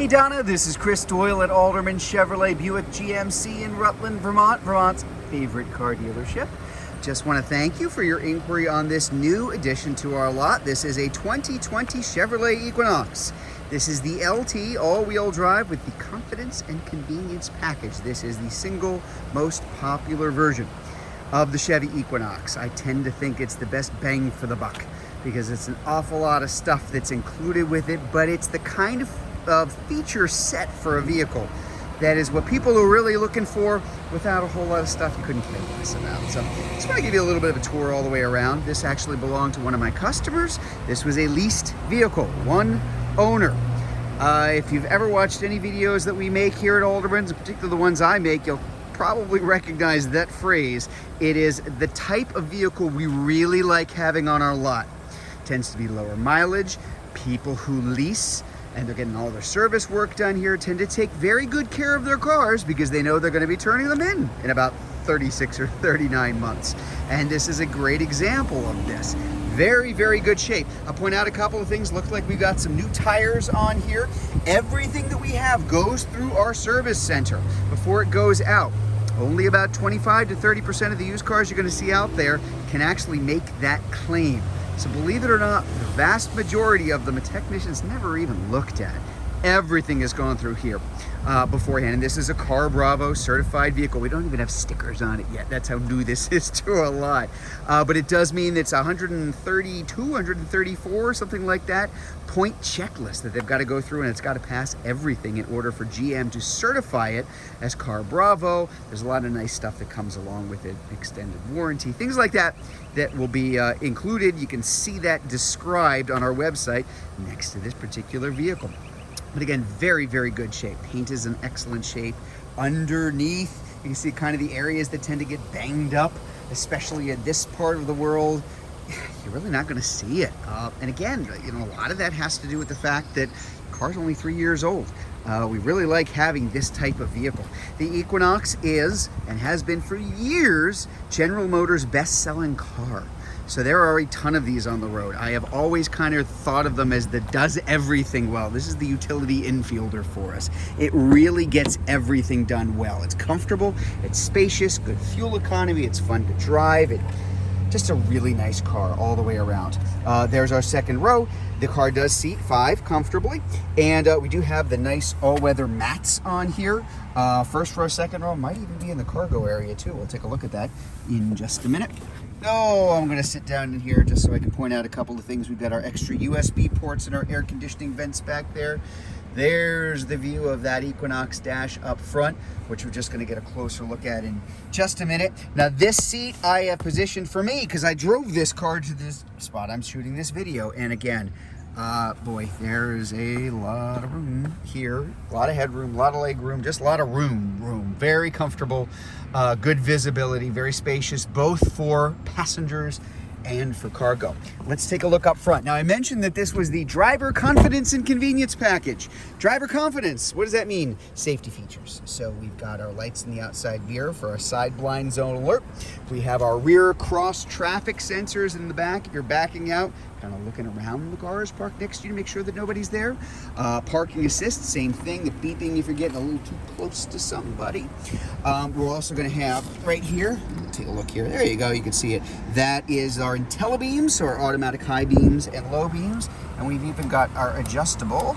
Hey Donna, this is Chris Doyle at Alderman Chevrolet Buick GMC in Rutland, Vermont, Vermont's favorite car dealership. Just want to thank you for your inquiry on this new addition to our lot. This is a 2020 Chevrolet Equinox. This is the LT all-wheel drive with the confidence and convenience package. This is the single most popular version of the Chevy Equinox. I tend to think it's the best bang for the buck because it's an awful lot of stuff that's included with it, but it's the kind of feature set for a vehicle that is what people are really looking for without a whole lot of stuff you couldn't care less about. So I just want to give you a little bit of a tour all the way around. This actually belonged to one of my customers. This was a leased vehicle, one owner. If you've ever watched any videos that we make here at Alderman's, particularly the ones I make, you'll probably recognize that phrase. It is the type of vehicle we really like having on our lot. It tends to be lower mileage. People who lease and they're getting all their service work done here tend to take very good care of their cars because they know they're going to be turning them in about 36 or 39 months. And this is a great example of this. Very, very good shape. I'll point out a couple of things. Looks like we've got some new tires on here. Everything that we have goes through our service center before it goes out. Only about 25 to 30% of the used cars you're going to see out there can actually make that claim. So believe it or not, the vast majority of them a technician's never even looked at. Everything has gone through here beforehand. And this is a Car Bravo certified vehicle. We don't even have stickers on it yet. That's how new this is to a lot. But it does mean it's 132, 134, something like that, point checklist that they've got to go through, and it's got to pass everything in order for GM to certify it as Car Bravo. There's a lot of nice stuff that comes along with it, extended warranty, things like that that will be included. You can see that described on our website next to this particular vehicle. But again, very, very good shape. Paint is in excellent shape. Underneath, you can see kind of the areas that tend to get banged up, especially in this part of the world. You're really not going to see it. And again, you know, a lot of that has to do with the fact that the car's only 3 years old. We really like having this type of vehicle. The Equinox is, and has been for years, General Motors' best-selling car. So there are a ton of these on the road. I have always kind of thought of them as the does everything well. This is the utility infielder for us. It really gets everything done well. It's comfortable, it's spacious, good fuel economy, it's fun to drive. Just a really nice car all the way around. There's our second row. The car does seat 5 comfortably. And we do have the nice all-weather mats on here. First row, second row might even be in the cargo area too. We'll take a look at that in just a minute. I'm gonna sit down in here just so I can point out a couple of things. We've got our extra USB ports and our air conditioning vents back there. There's the view of that Equinox dash up front, which we're just gonna get a closer look at in just a minute. Now this seat I have positioned for me because I drove this car to this spot I'm shooting this video. And again, boy, there's a lot of room here, a lot of headroom, a lot of leg room, just a lot of room. Very comfortable, good visibility, very spacious, both for passengers and for cargo. Let's take a look up front. Now I mentioned that this was the driver confidence and convenience package. Driver confidence, what does that mean? Safety features. So we've got our lights in the outside mirror for our side blind zone alert. We have our rear cross traffic sensors in the back. If you're backing out, kind of looking around the cars parked next to you to make sure that nobody's there. Parking assist, same thing, the beeping if you're getting a little too close to somebody. We're also going to have right here, take a look here, there you go, you can see it. That is our IntelliBeams, so our automatic high beams and low beams, and we've even got our adjustable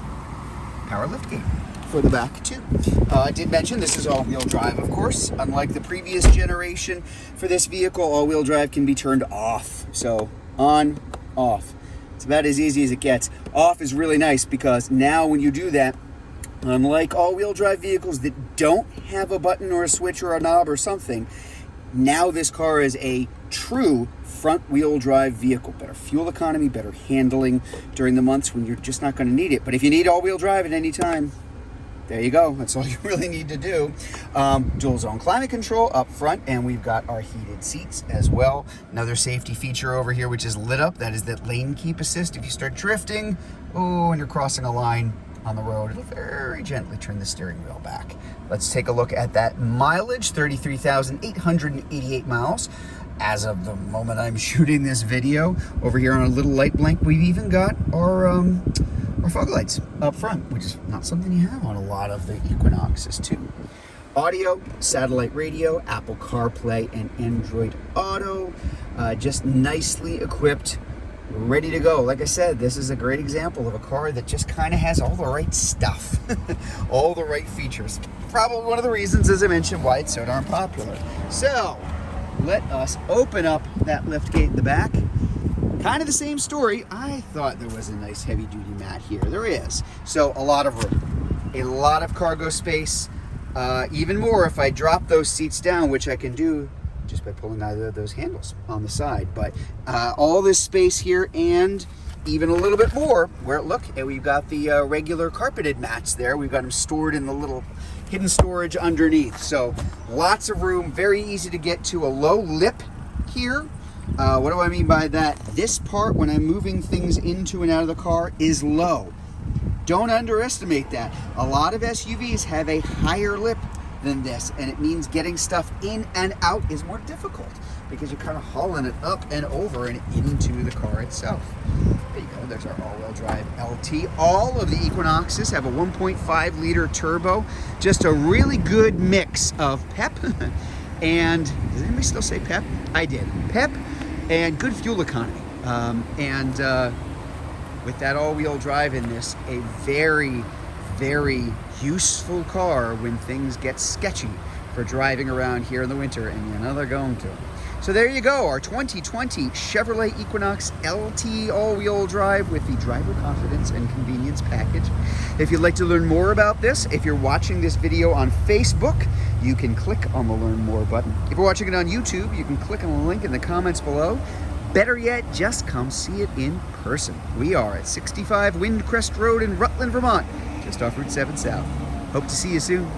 power liftgate for the back too. I did mention this is all-wheel drive, of course. Unlike the previous generation, for this vehicle, all-wheel drive can be turned off. So on, off. It's about as easy as it gets. Off is really nice because now when you do that, unlike all-wheel drive vehicles that don't have a button or a switch or a knob or something, now this car is a true front-wheel drive vehicle. Better fuel economy, better handling during the months when you're just not going to need it. But if you need all-wheel drive at any time, there you go. That's all you really need to do. Dual zone climate control up front, and we've got our heated seats as well. Another safety feature over here, which is lit up. That is that lane keep assist. If you start drifting, and you're crossing a line on the road, it'll very gently turn the steering wheel back. Let's take a look at that mileage, 33,888 miles. As of the moment I'm shooting this video, over here on a little light blank, we've even got our are fog lights up front, which is not something you have on a lot of the Equinoxes too. Audio, satellite radio, Apple CarPlay, and Android Auto. Just nicely equipped, ready to go. Like I said, this is a great example of a car that just kind of has all the right stuff, all the right features. Probably one of the reasons, as I mentioned, why it's so darn popular. So, let us open up that lift gate in the back. Kind of the same story. I thought there was a nice heavy-duty mat here. There is. So, a lot of room. A lot of cargo space. Even more if I drop those seats down, which I can do just by pulling either of those handles on the side. But all this space here, and even a little bit more, where look, we've got the regular carpeted mats there. We've got them stored in the little hidden storage underneath. So lots of room, very easy to get to. A low lip here. What do I mean by that? This part, when I'm moving things into and out of the car, is low. Don't underestimate that. A lot of SUVs have a higher lip than this, and it means getting stuff in and out is more difficult because you're kind of hauling it up and over and into the car itself. There you go, there's our all-wheel drive LT. All of the Equinoxes have a 1.5 liter turbo, just a really good mix of pep and, does anybody still say pep? I did. Pep and good fuel economy. With that all-wheel drive in this, a very, very useful car when things get sketchy for driving around here in the winter, and you know they're going to. So there you go, our 2020 Chevrolet Equinox LT all-wheel drive with the driver confidence and convenience package. If you'd like to learn more about this, if you're watching this video on Facebook, you can click on the Learn More button. If you're watching it on YouTube, you can click on the link in the comments below. Better yet, just come see it in person. We are at 65 Windcrest Road in Rutland, Vermont, just off Route 7 South. Hope to see you soon.